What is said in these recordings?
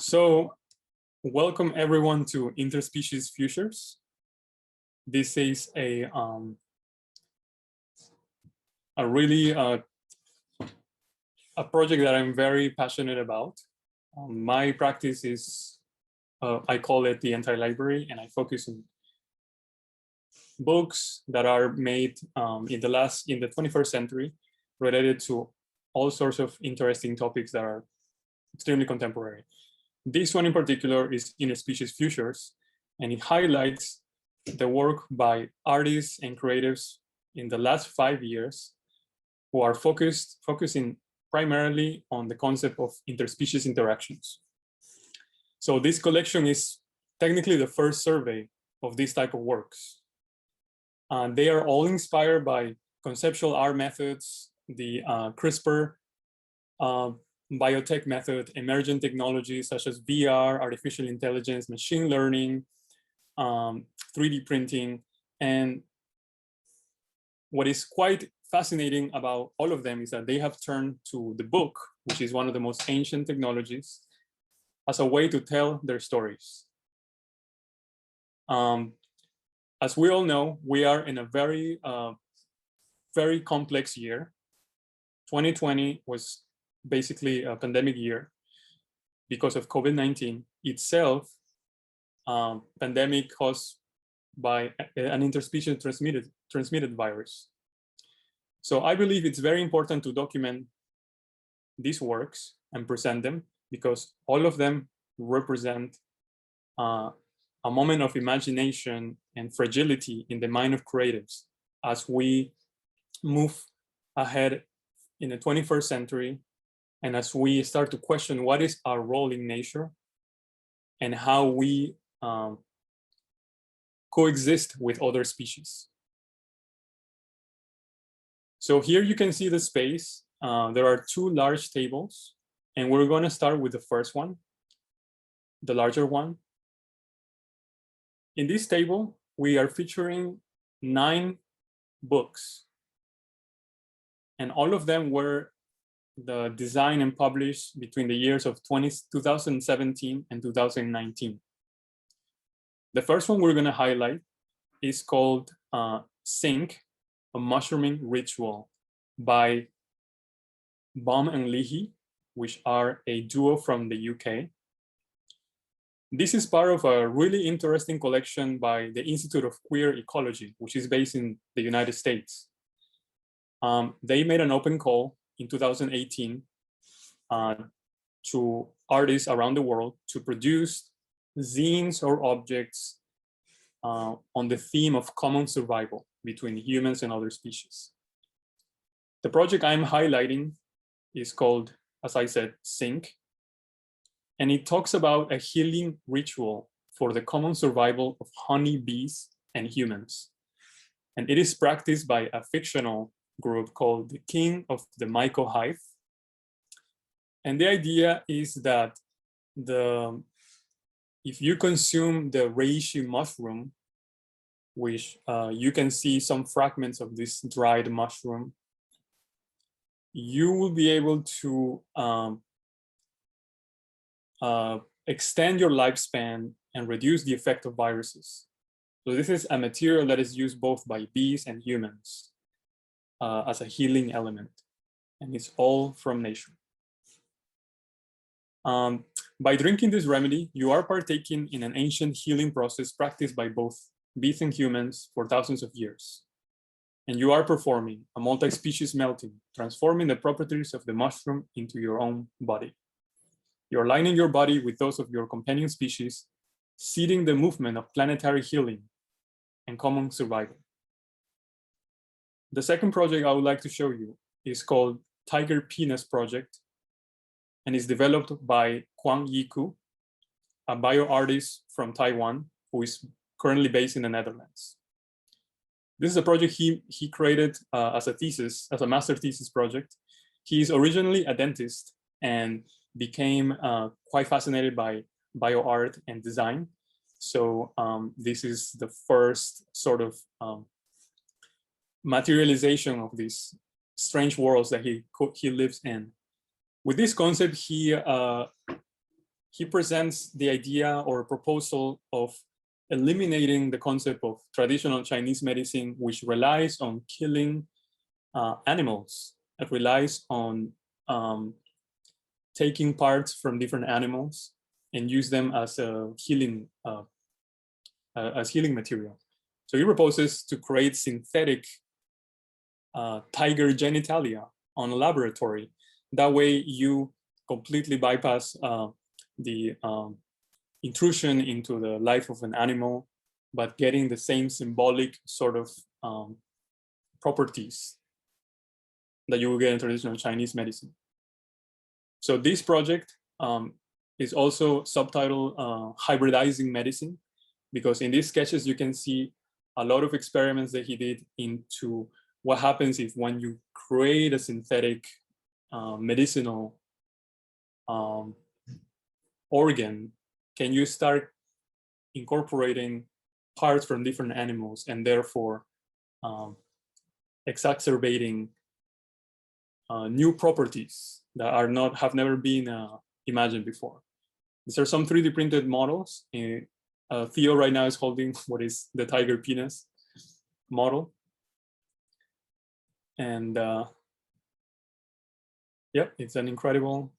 So, welcome everyone to Interspecies Futures. This is a really a project that I'm very passionate about. My practice is, I call it the anti-library, and I focus on books that are made in the 21st century, related to all sorts of interesting topics that are extremely contemporary. This one in particular is Interspecies Futures, and it highlights the work by artists and creatives in the last 5 years who are focusing primarily on the concept of interspecies interactions. So this collection is technically the first survey of this type of works. They are all inspired by conceptual art methods, the CRISPR biotech method, emergent technologies such as VR, artificial intelligence, machine learning, 3D printing. And what is quite fascinating about all of them is that they have turned to the book, which is one of the most ancient technologies, as a way to tell their stories. As we all know, we are in a very, very complex year. 2020 was basically a pandemic year because of COVID-19 itself, pandemic caused by an interspecies transmitted virus. So I believe it's very important to document these works and present them, because all of them represent a moment of imagination and fragility in the mind of creatives as we move ahead in the 21st century, and as we start to question what is our role in nature and how we coexist with other species. So here you can see the space. There are two large tables, and we're going to start with the first one, the larger one. In this table, we are featuring 9 books, and all of them were designed and published between the years of 2017 and 2019. The first one we're going to highlight is called Sink, a Mushrooming Ritual by Baum and Leahy, which are a duo from the UK. This is part of a really interesting collection by the Institute of Queer Ecology, which is based in the United States. They made an open call in 2018 to artists around the world to produce zines or objects on the theme of common survival between humans and other species. The project I'm highlighting is called, as I said, Sink, and it talks about a healing ritual for the common survival of honeybees and humans. And it is practiced by a fictional group called the King of the Myco Hive. And the idea is that if you consume the reishi mushroom, which you can see some fragments of this dried mushroom, you will be able to extend your lifespan and reduce the effect of viruses. So this is a material that is used both by bees and humans as a healing element, and it's all from nature. By drinking this remedy, you are partaking in an ancient healing process practiced by both bees and humans for thousands of years. And you are performing a multi-species melting, transforming the properties of the mushroom into your own body. You're aligning your body with those of your companion species, seeding the movement of planetary healing and common survival. The second project I would like to show you is called Tiger Penis Project, and is developed by Kuang-Yi Ku, a bioartist from Taiwan who is currently based in the Netherlands. This is a project he created as a master thesis project. He is originally a dentist and became quite fascinated by bioart and design. So this is the first sort of materialization of these strange worlds that he lives in. With this concept, he he presents the idea or proposal of eliminating the concept of traditional Chinese medicine, which relies on killing animals. It relies on taking parts from different animals and use them as a healing material. So he proposes to create synthetic tiger genitalia on a laboratory. That way you completely bypass the intrusion into the life of an animal, but getting the same symbolic sort of properties that you will get in traditional Chinese medicine. So this project is also subtitled Hybridizing Medicine, because in these sketches you can see a lot of experiments that he did into what happens if when you create a synthetic medicinal organ, can you start incorporating parts from different animals and therefore exacerbating new properties that are have never been imagined before. These are some 3D printed models. Theo right now is holding what is the tiger penis model. And yep, it's an incredible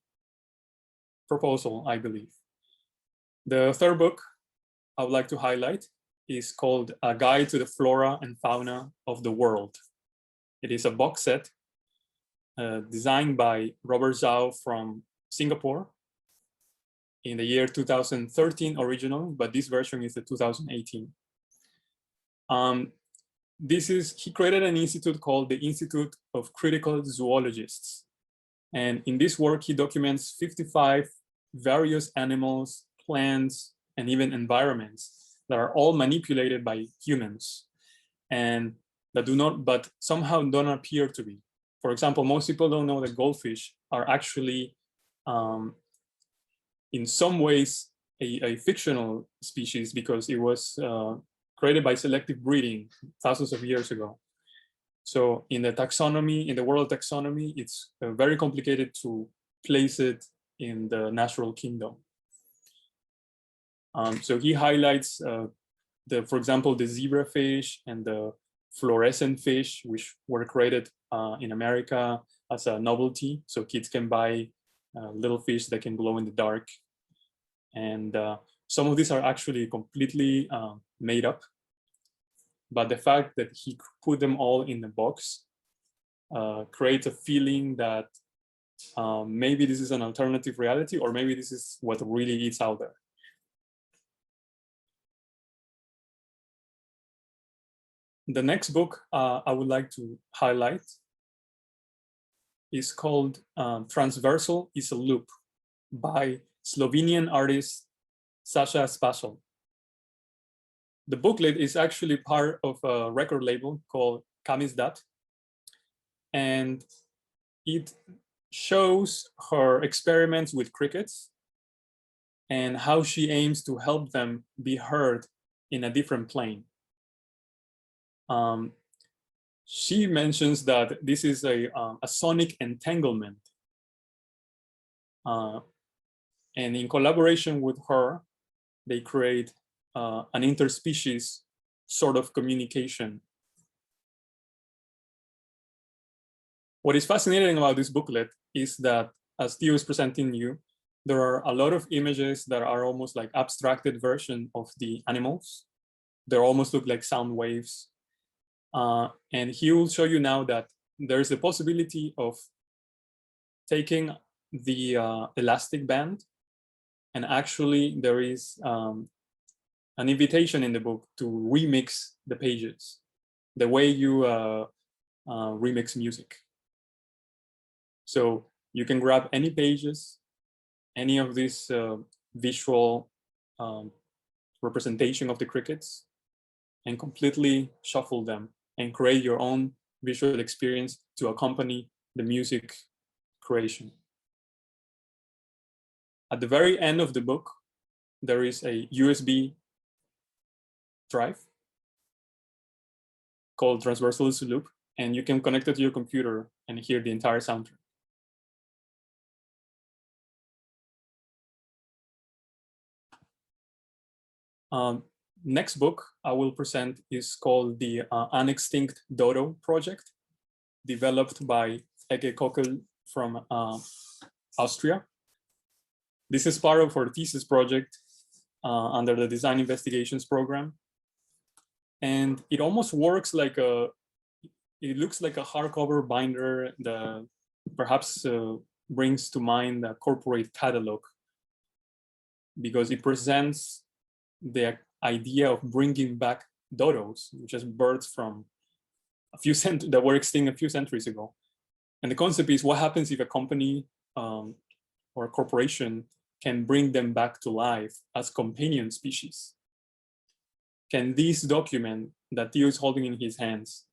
proposal, I believe. The third book I would like to highlight is called A Guide to the Flora and Fauna of the World. It is a box set designed by Robert Zhao from Singapore in the year 2013 originally, but this version is the 2018. He created an institute called the Institute of Critical Zoologists. And in this work, he documents 55 various animals, plants, and even environments that are all manipulated by humans and that do not, but somehow don't appear to be. For example, most people don't know that goldfish are actually, in some ways, a fictional species because it was created by selective breeding thousands of years ago. So in the taxonomy, in the world taxonomy, it's very complicated to place it in the natural kingdom. So he highlights, for example, the zebrafish and the fluorescent fish, which were created in America as a novelty. So kids can buy little fish that can glow in the dark. And some of these are actually completely made up. But the fact that he put them all in the box creates a feeling that maybe this is an alternative reality, or maybe this is what really is out there. The next book I would like to highlight is called Transversal is a Loop by Slovenian artist Saša Spačal. The booklet is actually part of a record label called Kamizdat, and it shows her experiments with crickets and how she aims to help them be heard in a different plane. She mentions that this is a sonic entanglement. And in collaboration with her, they create an interspecies sort of communication. What is fascinating about this booklet is that, as Theo is presenting you, there are a lot of images that are almost like abstracted version of the animals. They almost look like sound waves. And he will show you now that there is a possibility of taking the elastic band, and actually there is an invitation in the book to remix the pages, the way you remix music. So you can grab any pages, any of this visual representation of the crickets, and completely shuffle them and create your own visual experience to accompany the music creation. At the very end of the book, there is a USB drive called Transversal is a Loop, and you can connect it to your computer and hear the entire soundtrack. Next book I will present is called the Unextinct Dodo project, developed by Ege Kokel from Austria. This is part of our thesis project under the Design Investigations program. And it almost works like it looks like a hardcover binder that perhaps brings to mind a corporate catalog, because it presents the idea of bringing back dodos, which is birds from that were extinct a few centuries ago. And the concept is, what happens if a company or a corporation can bring them back to life as companion species? Can this document that Theo is holding in his hands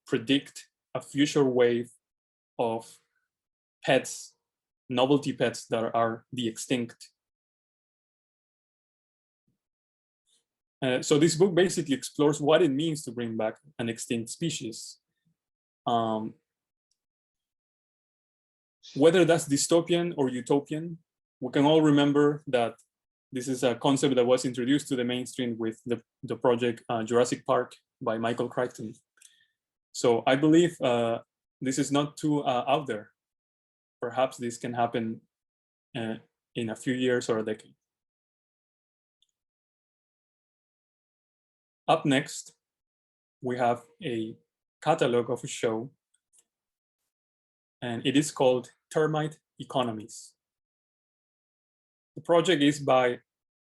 predict a future wave of pets, novelty pets that are de-extinct? So this book basically explores what it means to bring back an extinct species. Whether that's dystopian or utopian, we can all remember that this is a concept that was introduced to the mainstream with the project Jurassic Park by Michael Crichton. So I believe this is not too out there. Perhaps this can happen in a few years or a decade. Up next, we have a catalog of a show, and it is called Termite Economies. The project is by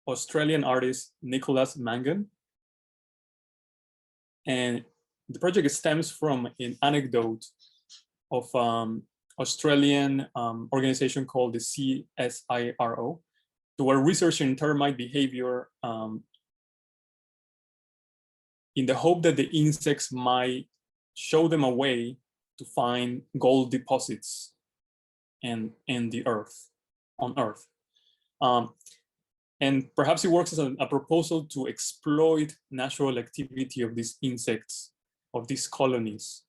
Australian artist Nicholas Mangan, and the project stems from an anecdote of Australian organization called the CSIRO, who were researching termite behavior in the hope that the insects might show them a way to find gold deposits in the earth, on Earth. And perhaps it works as a proposal to exploit natural activity of these insects, of these colonies,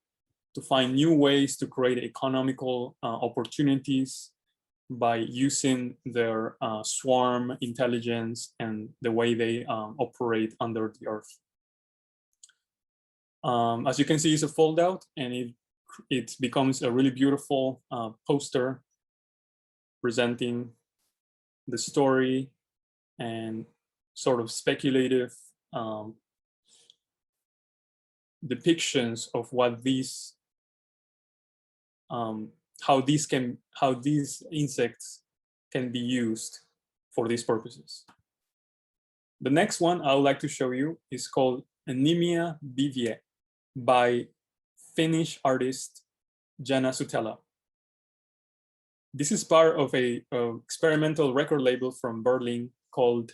to find new ways to create economical opportunities by using their swarm intelligence and the way they operate under the earth. As you can see, it's a fold out, and it becomes a really beautiful poster presenting the story and sort of speculative depictions of what these how these insects can be used for these purposes. The next one I would like to show you is called Anemia Bivie by Finnish artist Jana Sutela. This is part of a experimental record label from Berlin called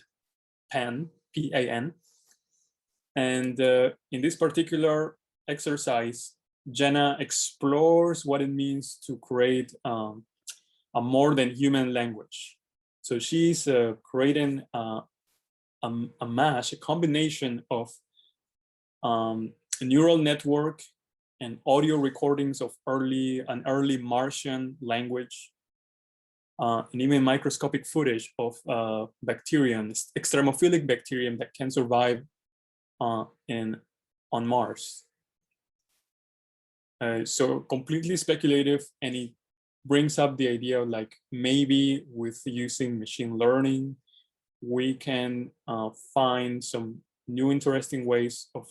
PAN, P-A-N. And in this particular exercise, Jana explores what it means to create a more than human language. So she's creating a mash, a combination of a neural network and audio recordings of an early Martian language, and even microscopic footage of bacterium, extremophilic bacterium that can survive on Mars. So completely speculative, and it brings up the idea of like, maybe with using machine learning, we can find some new interesting ways of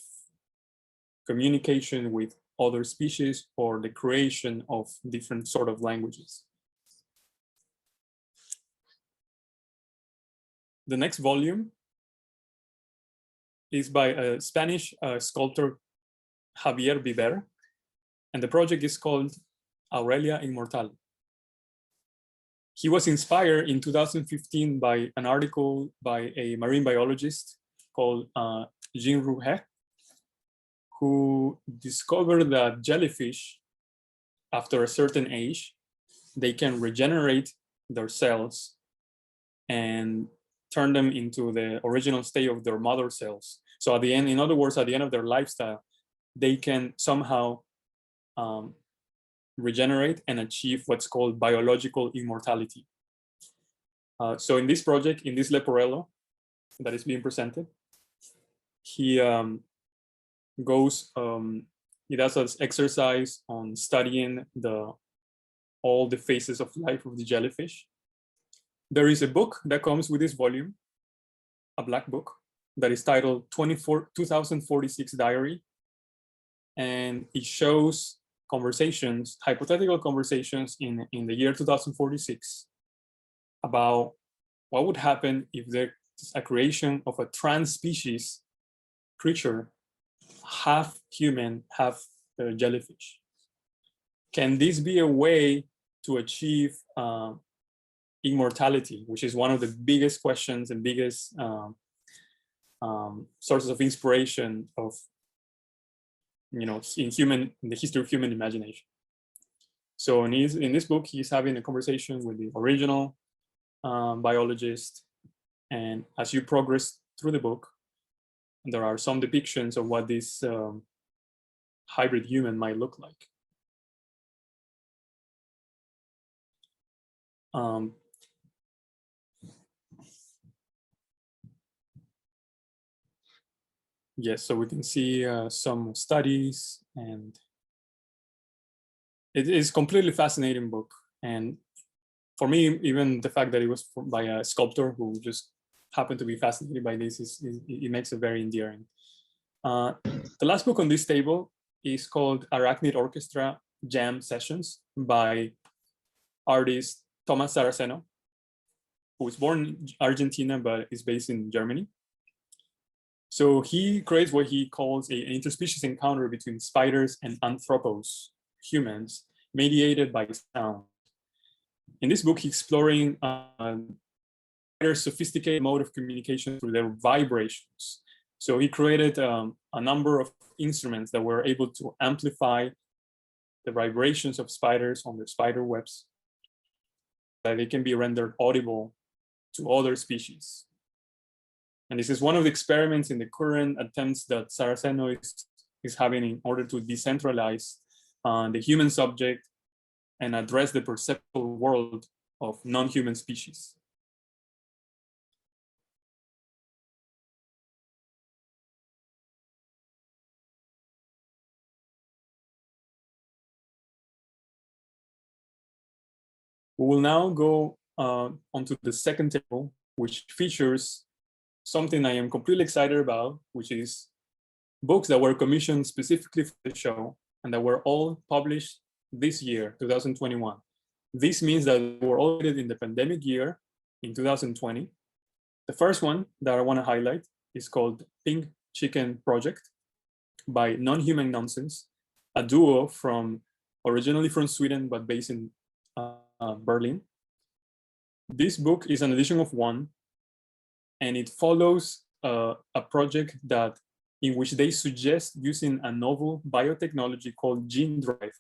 communication with other species or the creation of different sort of languages. The next volume is by a Spanish sculptor, Javier Viver, and the project is called Aurelia Immortal. He was inspired in 2015 by an article by a marine biologist called Jean Rouget, who discovered that jellyfish, after a certain age, they can regenerate their cells and turn them into the original state of their mother cells. So at the end, in other words, at the end of their lifestyle, they can somehow regenerate and achieve what's called biological immortality. So in this project, in this leporello, that is being presented. He goes, he does an exercise on studying all the phases of life of the jellyfish. There is a book that comes with this volume, a black book, that is titled 2046 Diary. And it shows conversations, hypothetical conversations in the year 2046 about what would happen if there's a creation of a trans-species creature, half human, half jellyfish. Can this be a way to achieve immortality, which is one of the biggest questions and biggest sources of inspiration of, in the history of human imagination. So in this book, he's having a conversation with the original biologist, and as you progress through the book, there are some depictions of what this hybrid human might look like. Yes, so we can see some studies, and it is a completely fascinating book. And for me, even the fact that it was by a sculptor who just happened to be fascinated by this, it makes it very endearing. The last book on this table is called Arachnid Orchestra Jam Sessions by artist Thomas Saraceno, who was born in Argentina but is based in Germany. So he creates what he calls an interspecies encounter between spiders and anthropos, humans, mediated by sound. In this book, he's exploring their sophisticated mode of communication through their vibrations. So he created a number of instruments that were able to amplify the vibrations of spiders on their spider webs, that they can be rendered audible to other species. And this is one of the experiments in the current attempts that Saraceno is having in order to decentralize the human subject and address the perceptual world of non-human species. We will now go onto the second table, which features something I am completely excited about, which is books that were commissioned specifically for the show and that were all published this year, 2021. This means that they were all in the pandemic year in 2020. The first one that I want to highlight is called Pink Chicken Project by Nonhuman Nonsense, a duo originally from Sweden but based in Berlin. This book is an edition of one, and it follows a project in which they suggest using a novel biotechnology called gene drive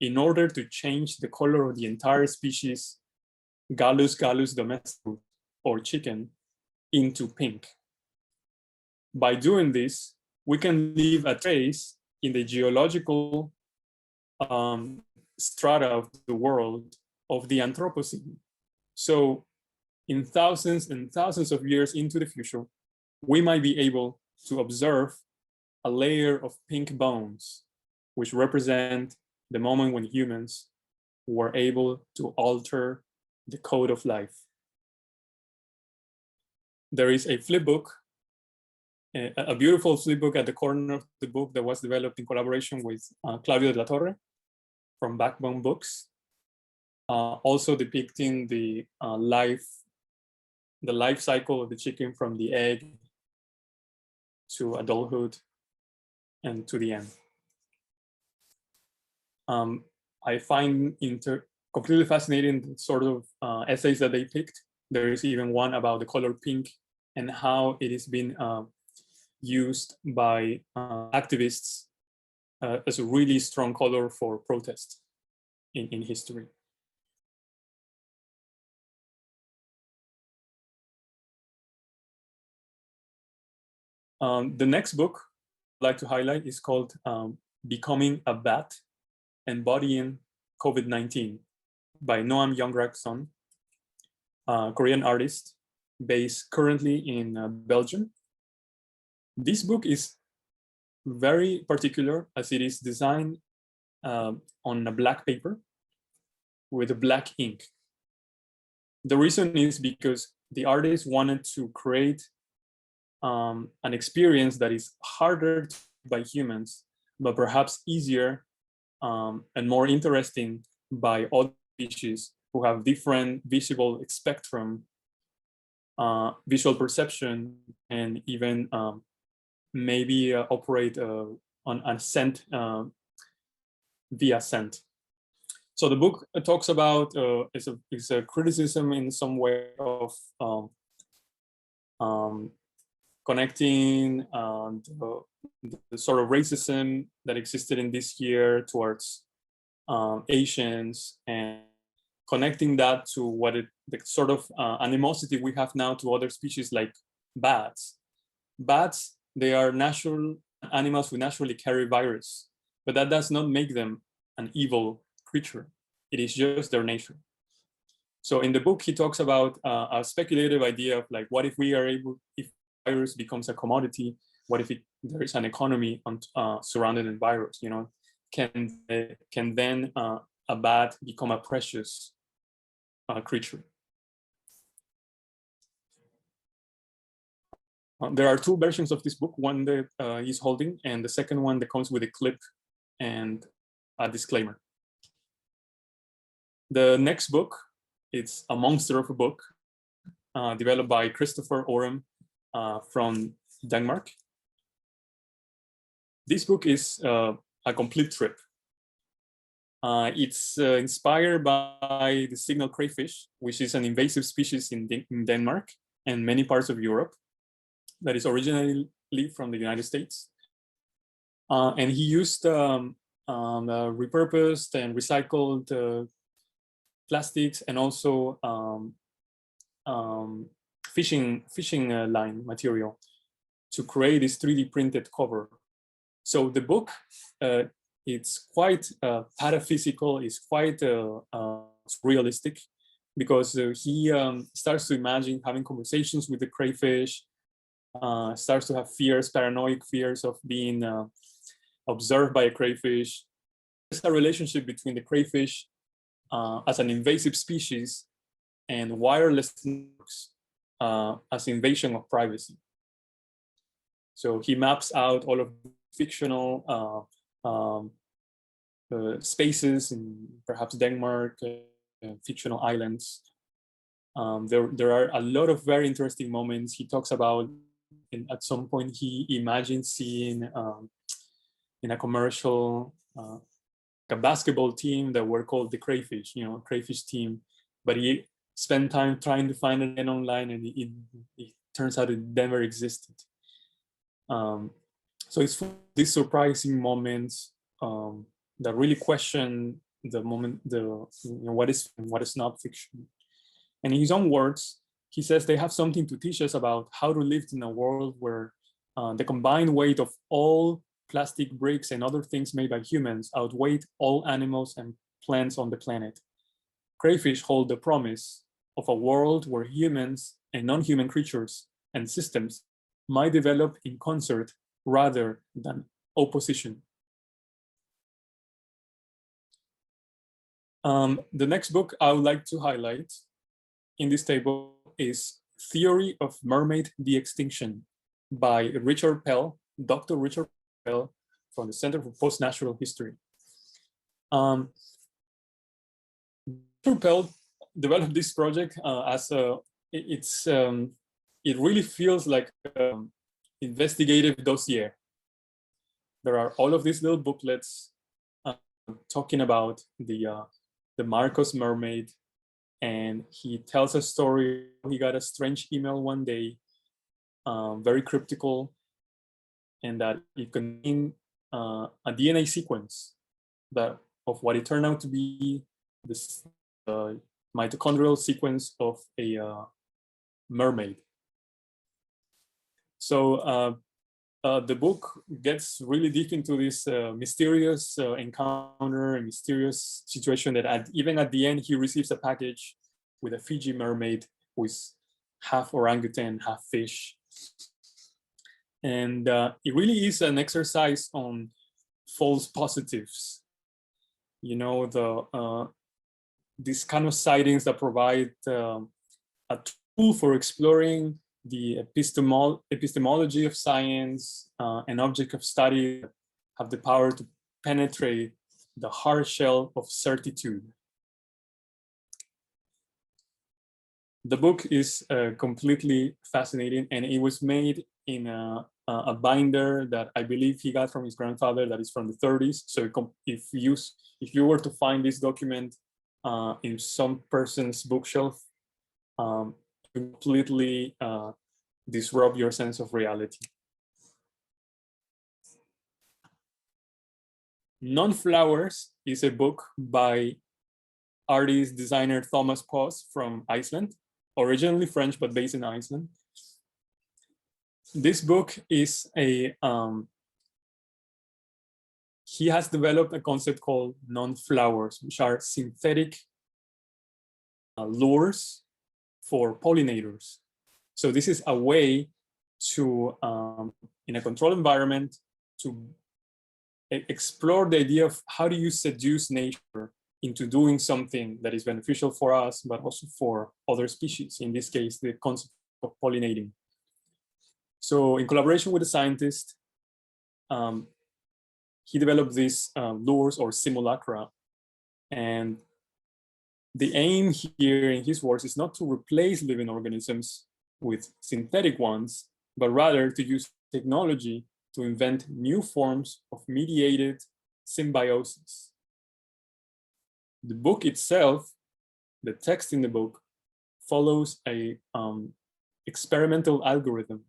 in order to change the color of the entire species Gallus domesticus, or chicken, into pink. By doing this, we can leave a trace in the geological strata of the world of the Anthropocene. So in thousands and thousands of years into the future, we might be able to observe a layer of pink bones, which represent the moment when humans were able to alter the code of life. There is a flipbook, a beautiful flipbook at the corner of the book that was developed in collaboration with Claudio de la Torre from Backbone Books, also depicting the life cycle of the chicken from the egg to adulthood and to the end. I find completely fascinating the sort of essays that they picked. There is even one about the color pink and how it is being used by activists as a really strong color for protest in history. The next book I'd like to highlight is called Becoming a Bat, Embodying COVID-19 by Noam Youngrak Son, Korean artist. based currently in Belgium. This book is very particular as it is designed on a black paper with a black ink. The reason is because the artist wanted to create an experience that is harder to by humans, but perhaps easier and more interesting by other species who have different visible spectrum, visual perception, and even maybe operate on a scent via scent. So the book talks about is a criticism in some way of connecting the sort of racism that existed in this year towards Asians, and connecting that to the sort of animosity we have now to other species like bats. Bats, they are natural animals who naturally carry virus, but that does not make them an evil creature. It is just their nature. So in the book, he talks about a speculative idea of like, what if we are able, if virus becomes a commodity, what if there is an economy surrounded in virus? You know, can then a bat become a precious creature? There are two versions of this book, one that he's holding, and the second one that comes with a clip and a disclaimer. The next book, it's a monster of a book developed by Christopher Oram from Denmark. This book is a complete trip. It's inspired by the signal crayfish, which is an invasive species in Denmark and many parts of Europe that is originally from the United States. And he used repurposed and recycled plastics and also fishing line material to create this 3D printed cover. So the book, it's quite pataphysical, it's quite realistic, because he starts to imagine having conversations with the crayfish, starts to have fears, paranoid fears of being observed by a crayfish. There's a relationship between the crayfish as an invasive species and wireless networks as invasion of privacy. So he maps out all of the fictional spaces in perhaps Denmark, fictional islands. There are a lot of very interesting moments. He talks about, at some point, he imagined seeing in a commercial a basketball team that were called the Crayfish, you know, crayfish team, but he spent time trying to find it online, and it turns out it never existed. So it's these surprising moments that really question the moment, what is and what is not fiction. And in his own words, he says they have something to teach us about how to live in a world where the combined weight of all plastic bricks and other things made by humans outweigh all animals and plants on the planet. Crayfish hold the promise of a world where humans and non-human creatures and systems might develop in concert rather than opposition. The next book I would like to highlight in this table is Theory of Mermaid De-extinction by Richard Pell, Dr. Richard Pell from the Center for Post-Natural History. Dr. Pell developed this project as it really feels like an investigative dossier. There are all of these little booklets talking about the Marcos mermaid, and he tells a story. He got a strange email one day, very cryptical, and that it contained a DNA sequence of what it turned out to be this mitochondrial sequence of a mermaid. So the book gets really deep into this mysterious encounter and mysterious situation that even at the end, he receives a package with a Fiji mermaid who is half orangutan, half fish. And it really is an exercise on false positives. You know, these kind of sightings that provide a tool for exploring the epistemology of science, an object of study that have the power to penetrate the hard shell of certitude. The book is completely fascinating, and it was made in a binder that I believe he got from his grandfather, that is from the 30s. So if you were to find this document in some person's bookshelf, completely disrupt your sense of reality. Non-Flowers is a book by artist designer Thomas Pausz from Iceland, originally French but based in Iceland. This book is a he has developed a concept called non-flowers, which are synthetic lures for pollinators. So this is a way to, in a controlled environment, to explore the idea of how do you seduce nature into doing something that is beneficial for us, but also for other species. In this case, the concept of pollinating. So in collaboration with a scientist, he developed these lures or simulacra. And the aim here in his works is not to replace living organisms with synthetic ones, but rather to use technology to invent new forms of mediated symbiosis. The book itself, the text in the book, follows a experimental algorithm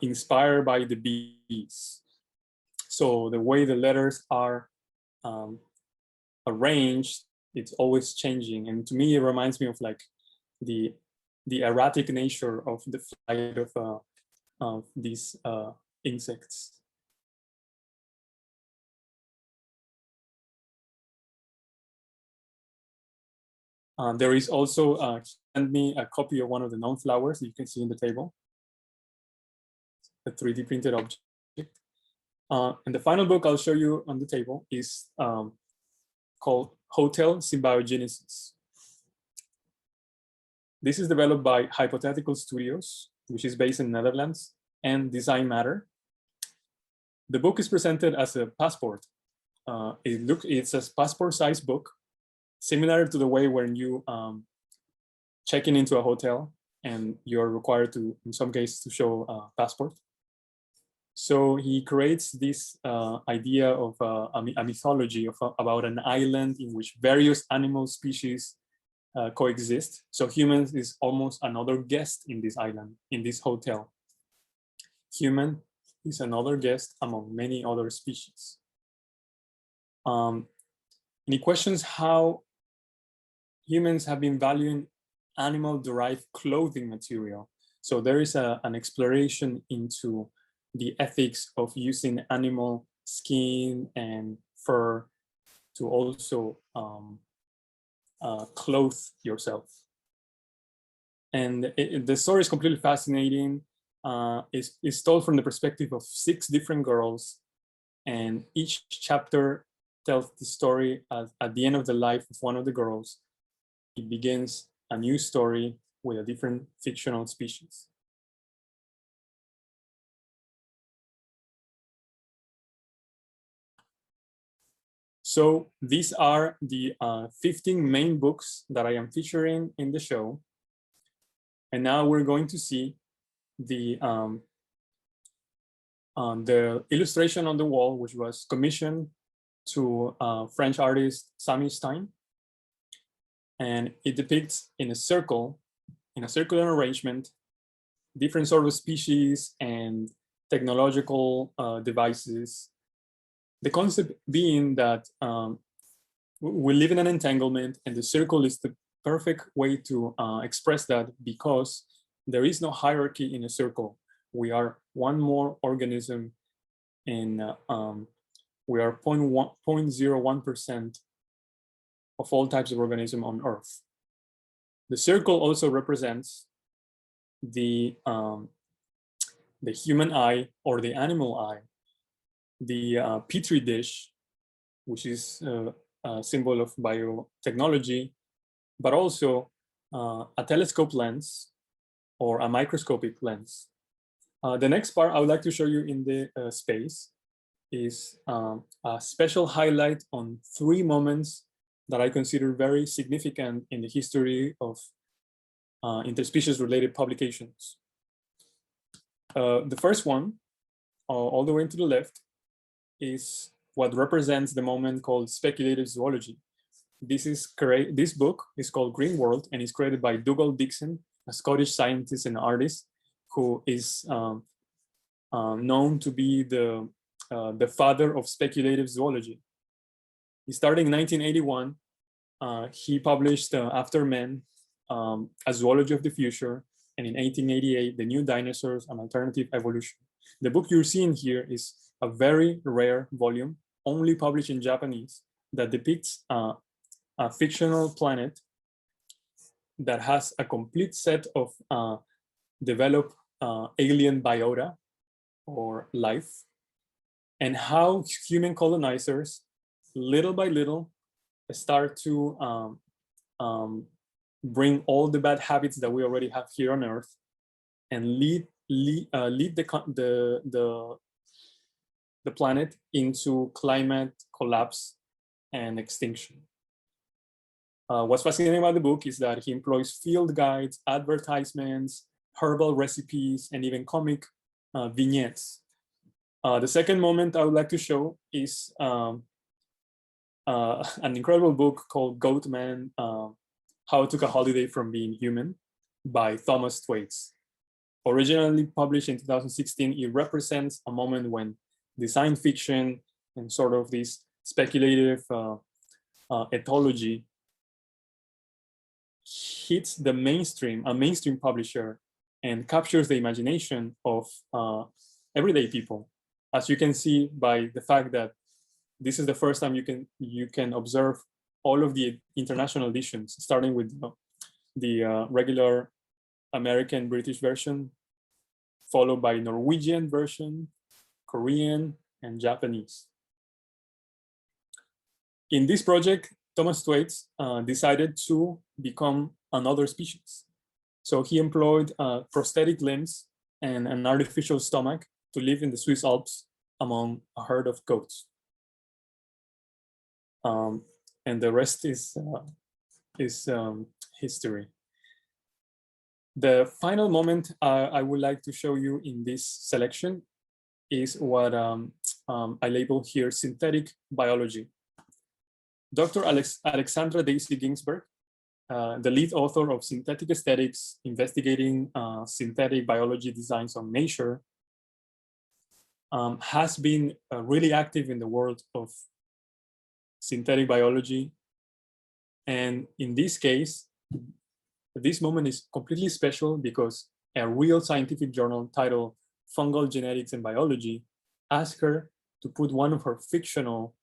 inspired by the bees. So the way the letters are arranged, it's always changing. And to me, it reminds me of like the erratic nature of the flight of these insects. There is also, send me a copy of one of the non-flowers that you can see in the table, a 3D printed object. And the final book I'll show you on the table is called Hotel Symbiogenesis. This is developed by Hypothetical Studios, which is based in Netherlands, and Design Matter. The book is presented as a passport. It's a passport-sized book, similar to the way when you check into a hotel and you're required to, in some cases, to show a passport. So he creates this idea of a mythology about an island in which various animal species coexist. So humans is almost another guest in this island, in this hotel. Human is another guest among many other species. And he questions how humans have been valuing animal-derived clothing material. So there is an exploration into the ethics of using animal skin and fur to also clothe yourself. And the story is completely fascinating. It's told from the perspective of 6 different girls, and each chapter tells the story at the end of the life of one of the girls. It begins a new story with a different fictional species. So these are the 15 main books that I am featuring in the show. And now we're going to see the illustration on the wall, which was commissioned to French artist Sami Stein. And it depicts in a circular arrangement, different sort of species and technological devices. The concept being that we live in an entanglement, and the circle is the perfect way to express that, because there is no hierarchy in a circle. We are one more organism, and we are 0.01% of all types of organism on Earth. The circle also represents the human eye or the animal eye, the petri dish, which is a symbol of biotechnology, but also a telescope lens or a microscopic lens. The next part I would like to show you in the space is a special highlight on 3 moments that I consider very significant in the history of interspecies related publications. The first one, all the way to the left, is what represents the moment called speculative zoology. This book is called Green World and is created by Dougal Dixon, a Scottish scientist and artist who is known to be the father of speculative zoology. He started in 1981. He published After Men, A Zoology of the Future, and in 1888, The New Dinosaurs, An Alternative Evolution. The book you're seeing here is a very rare volume, only published in Japanese, that depicts a fictional planet that has a complete set of developed alien biota or life, and how human colonizers, little by little, start to bring all the bad habits that we already have here on Earth and lead the planet into climate collapse and extinction. What's fascinating about the book is that he employs field guides, advertisements, herbal recipes, and even comic vignettes. The second moment I would like to show is an incredible book called Goat Man, How I Took a Holiday from Being Human by Thomas Pausz. Originally published in 2016, it represents a moment when the science fiction and sort of this speculative ethology hits the mainstream, a mainstream publisher, and captures the imagination of everyday people. As you can see by the fact that this is the first time you can observe all of the international editions, starting with the regular American British version, followed by Norwegian version, Korean, and Japanese. In this project, Thomas Pausz decided to become another species. So he employed prosthetic limbs and an artificial stomach to live in the Swiss Alps among a herd of goats. And the rest is history. The final moment I would like to show you in this selection is what I label here synthetic biology. Dr. Alexandra Daisy Ginsberg, the lead author of Synthetic Aesthetics, Investigating Synthetic Biology Designs on Nature, has been really active in the world of synthetic biology. And in this case, this moment is completely special because a real scientific journal titled Fungal Genetics and Biology asked her to put one of her fictional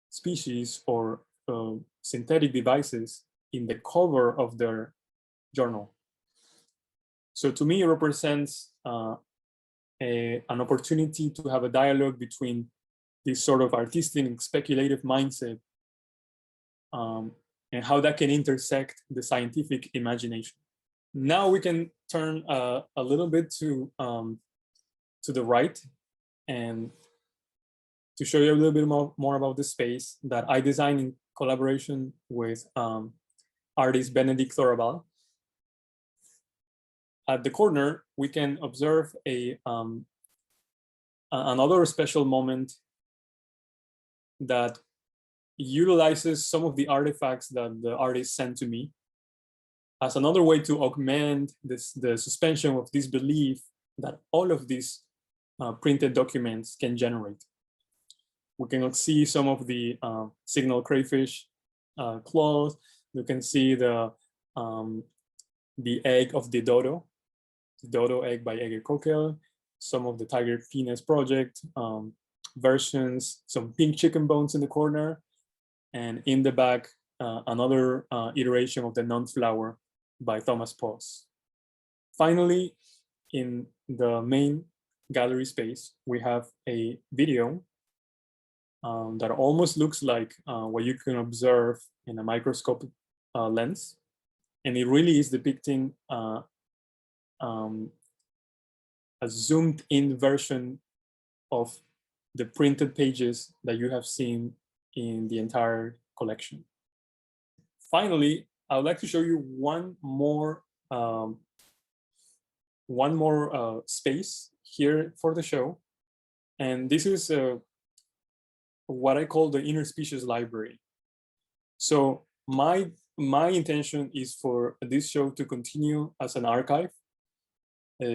species or synthetic devices in the cover of their journal. So to me, it represents an opportunity to have a dialogue between this sort of artistic and speculative mindset and how that can intersect the scientific imagination. Now we can turn a little bit to the right and to show you a little bit more about the space that I designed in collaboration with artist Benedict Thorabal. At the corner, we can observe another special moment that utilizes some of the artifacts that the artist sent to me as another way to augment the suspension of this belief that all of these printed documents can generate. We can see some of the signal crayfish claws. You can see the egg of the Dodo egg by Ege Kokel, some of the Tiger Penis project versions, some pink chicken bones in the corner, and in the back, another iteration of the non-flower by Thomas Pausz. Finally, in the main gallery space, we have a video that almost looks like what you can observe in a microscopic lens. And it really is depicting a zoomed in version of the printed pages that you have seen in the entire collection. Finally, I would like to show you one more space here for the show. And this is what I call the Interspecies library. So my intention is for this show to continue as an archive.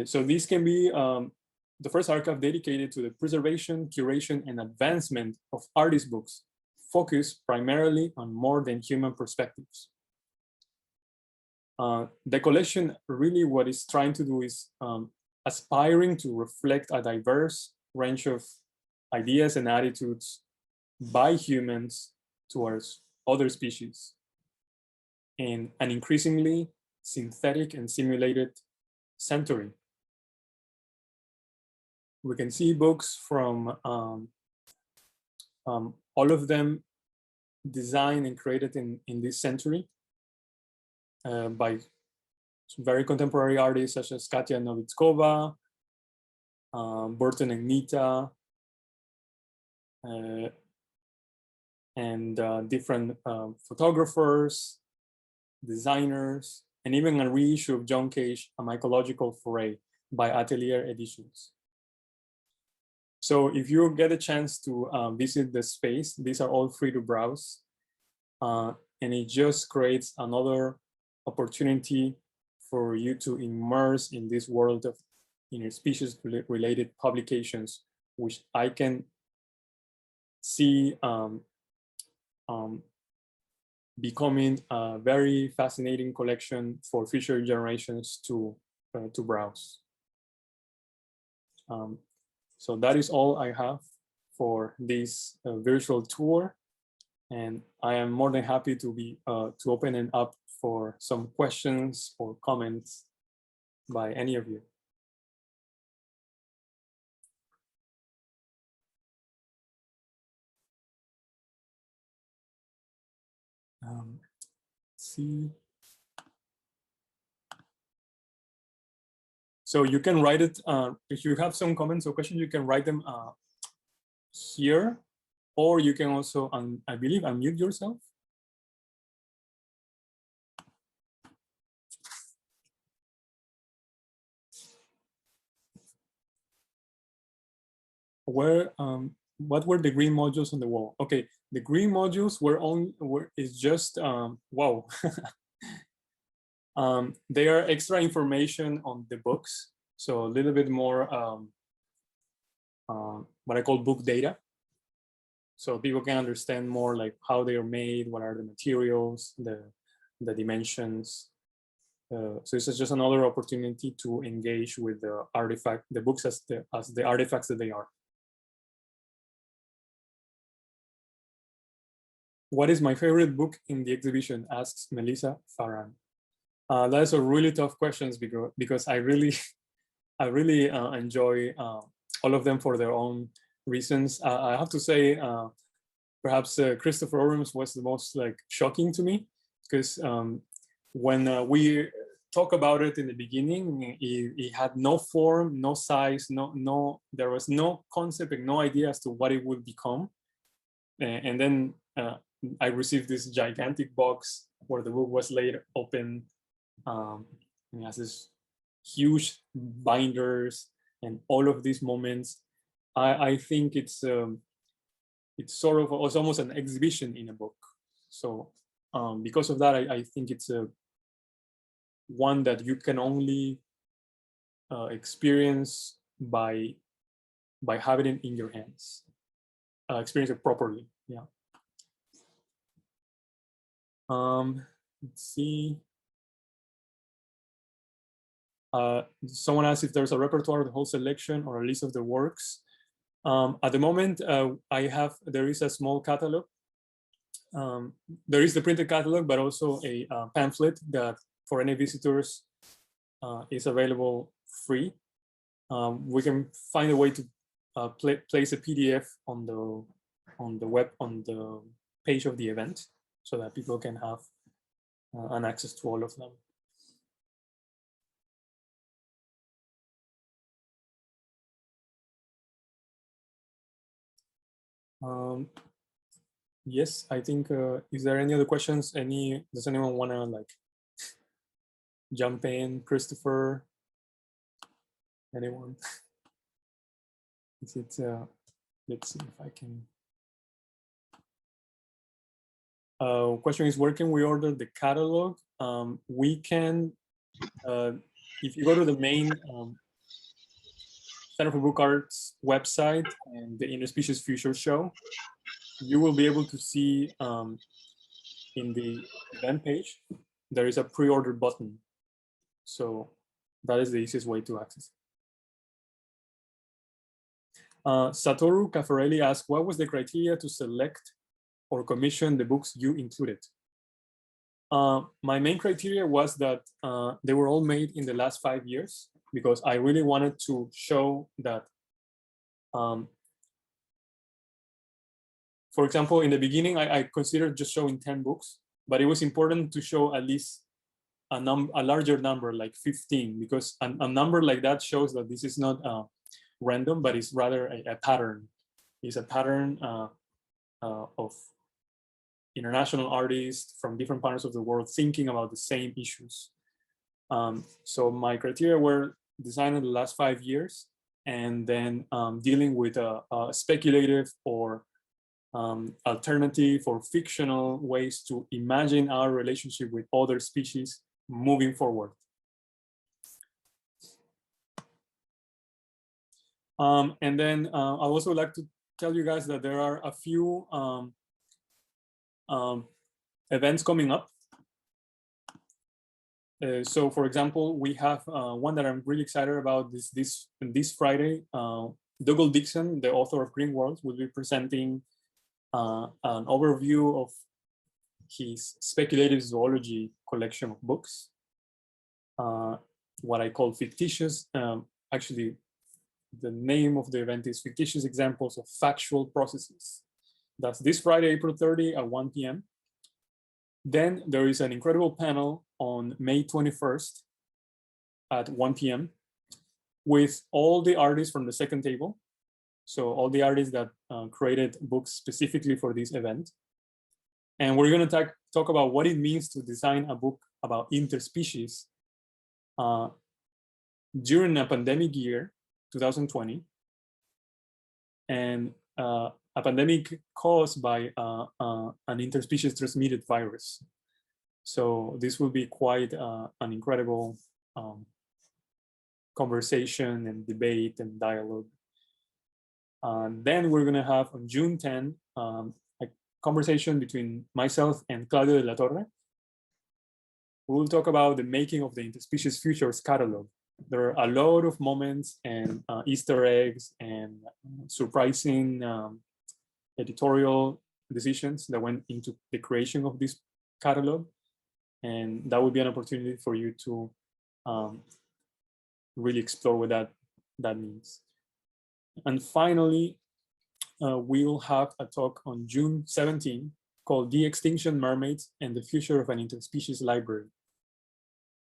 So this can be the first archive dedicated to the preservation, curation, and advancement of artist books, focused primarily on more than human perspectives. The collection really what it's trying to do is aspiring to reflect a diverse range of ideas and attitudes by humans towards other species in an increasingly synthetic and simulated century. We can see books from all of them designed and created in this century by very contemporary artists such as Katia Novitskova, Burton and Nita, and different photographers, designers, and even a reissue of John Cage, A Mycological Foray by Atelier Editions. So if you get a chance to visit the space, these are all free to browse. And it just creates another opportunity for you to immerse in this world of interspecies related publications, which I can see becoming a very fascinating collection for future generations to browse. So that is all I have for this virtual tour, and I am more than happy to be to open it up for some questions or comments by any of you. See. So you can write it, if you have some comments or questions, you can write them here, or you can also, I believe, unmute yourself. Where, what were the green modules on the wall? Okay, the green modules is just, wow. They are extra information on the books. So a little bit more what I call book data. So people can understand more like how they are made, what are the materials, the dimensions. So it's just another opportunity to engage with the artifact, the books as the artifacts that they are. What is my favorite book in the exhibition? Asks Melissa Farran. That is a really tough question because I really enjoy all of them for their own reasons. I have to say, perhaps Christopher Orams was the most like shocking to me, because when we talk about it in the beginning, it had no form, no size, there was no concept and no idea as to what it would become. And then I received this gigantic box where the book was laid open. And it has this huge binders and all of these moments. I think it's sort of, it's almost an exhibition in a book. So because of that, I think it's one that you can only experience by having it in your hands, experience it properly. Yeah. Let's see. Someone asked if there's a repertoire of the whole selection or a list of the works. At the moment, there is a small catalog. There is the printed catalog, but also a pamphlet that for any visitors is available free. We can find a way to place a PDF on the page of the event, so that people can have an access to all of them. Yes, I think, is there any other questions? Does anyone want to like jump in? Christopher? Anyone? Is it, let's see if I can. Question is, where can we order the catalog? We can, if you go to the main Center for Book Arts website and the Interspecies Futures show, you will be able to see in the event page, there is a pre-order button. So that is the easiest way to access. Satoru Caffarelli asked, what was the criteria to select or commission the books you included? My main criteria was that they were all made in the last 5 years, because I really wanted to show that, for example, in the beginning, I considered just showing 10 books, but it was important to show at least a larger number, like 15, because a number like that shows that this is not random, but it's rather a pattern. It's a pattern of international artists from different parts of the world thinking about the same issues. So my criteria were designed in the last 5 years, and then dealing with a speculative or alternative or fictional ways to imagine our relationship with other species moving forward. And then I also like to tell you guys that there are a few events coming up. So, for example, we have one that I'm really excited about this Friday. Dougal Dixon, the author of Green Worlds, will be presenting an overview of his speculative zoology collection of books. What I call fictitious. Actually, the name of the event is Fictitious Examples of Factual Processes. That's this Friday, April 30 at 1 p.m. Then there is an incredible panel on May 21st at 1 p.m. with all the artists from the second table. So all the artists that created books specifically for this event. And we're going to talk about what it means to design a book about interspecies during a pandemic year, 2020, and a pandemic caused by an interspecies transmitted virus. So this will be quite an incredible conversation and debate and dialogue. Then we're going to have on June 10 a conversation between myself and Claudio de la Torre. We will talk about the making of the Interspecies Futures catalog. There are a lot of moments and Easter eggs and surprising editorial decisions that went into the creation of this catalog. And that would be an opportunity for you to really explore what that means. And finally, we'll have a talk on June 17 called De-Extinction, Mermaids, and the Future of an Interspecies Library.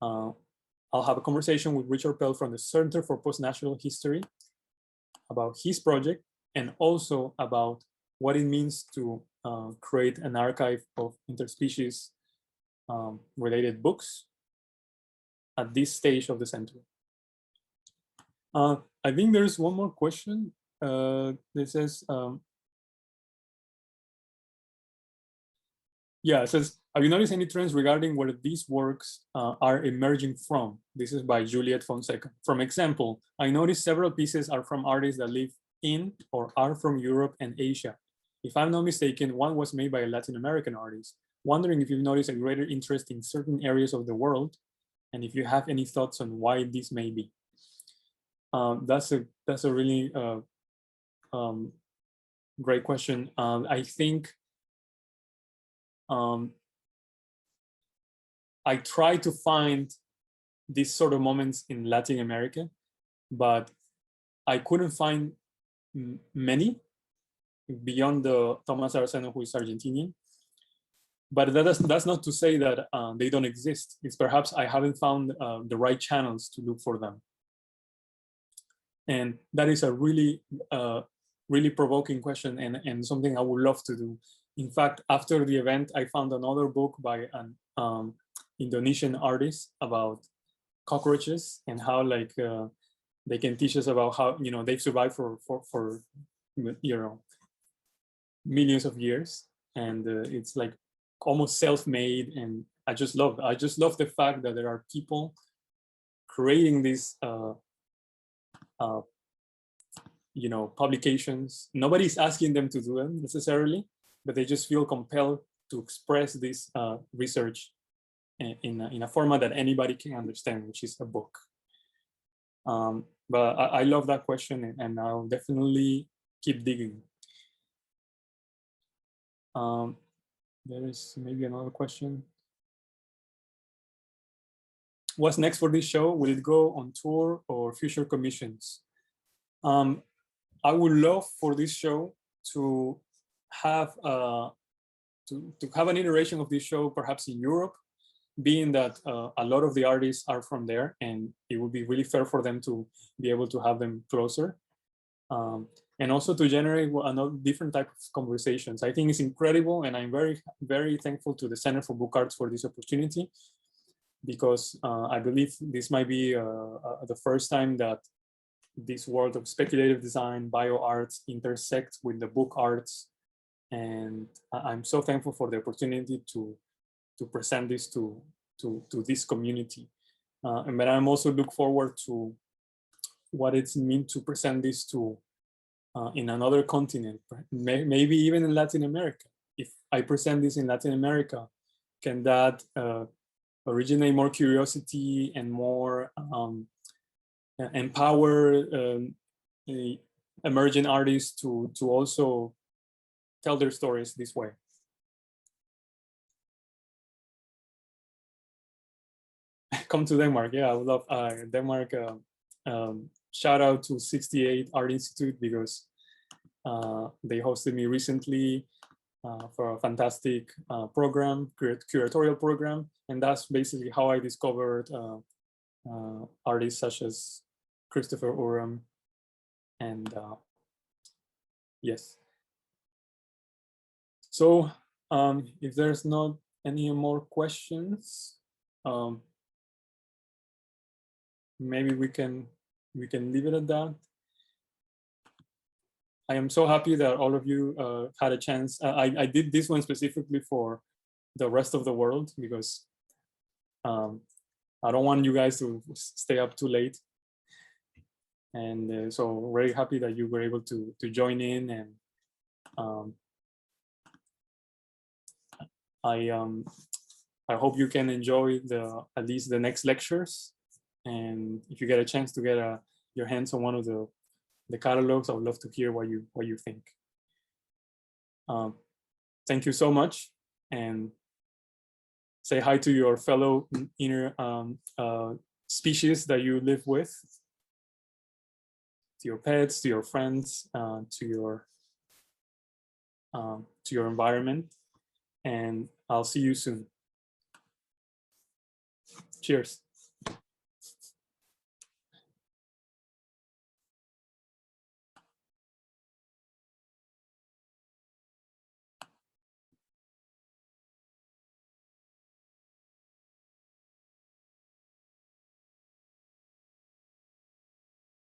I'll have a conversation with Richard Pell from the Center for Post-Natural History about his project, and also about what it means to create an archive of interspecies related books at this stage of the center. I think there's one more question. This says, yeah, it says, have you noticed any trends regarding where these works are emerging from? This is by Juliet Fonseca. From example, I noticed several pieces are from artists that live in or are from Europe and Asia. If I'm not mistaken, one was made by a Latin American artist. Wondering if you've noticed a greater interest in certain areas of the world, and if you have any thoughts on why this may be. That's a really great question. I think I try to find these sort of moments in Latin America, but I couldn't find many beyond the Thomas Arceno, who is Argentinian. But that's not to say that they don't exist. It's perhaps I haven't found the right channels to look for them. And that is a really, really provoking question, and something I would love to do. In fact, after the event, I found another book by an Indonesian artist about cockroaches and how like they can teach us about how, you know, they've survived for you know, millions of years, and it's like almost self-made. And I just love the fact that there are people creating these you know, publications. Nobody's asking them to do them necessarily, but they just feel compelled to express this research in a format that anybody can understand, which is a book. But I love that question, and I'll definitely keep digging. There is maybe another question. What's next for this show? Will it go on tour or future commissions? I would love for this show to have to have an iteration of this show, perhaps in Europe, being that a lot of the artists are from there, and it would be really fair for them to be able to have them closer. And also to generate another different type of conversations. I think it's incredible, and I'm very, very thankful to the Center for Book Arts for this opportunity, because I believe this might be the first time that this world of speculative design, bioarts intersect with the book arts. And I'm so thankful for the opportunity to present this to this community. But I'm also look forward to what it's mean to present this to in another continent, maybe even in Latin America. If I present this in Latin America, can that originate more curiosity and more empower emerging artists to also tell their stories this way? Come to Denmark. Yeah, I would love Denmark. Shout out to 68 Art Institute, because they hosted me recently for a fantastic program, curatorial program. And that's basically how I discovered artists such as Christopher Uram. And yes. So if there's not any more questions, maybe we can leave it at that. I am so happy that all of you had a chance. I did this one specifically for the rest of the world, because I don't want you guys to stay up too late. And so very happy that you were able to join in. And I hope you can enjoy at least the next lectures. And if you get a chance to get your hands on one of the catalogs, I would love to hear what you think. Thank you so much, and say hi to your fellow inner species that you live with, to your pets, to your friends, to your environment, and I'll see you soon. Cheers.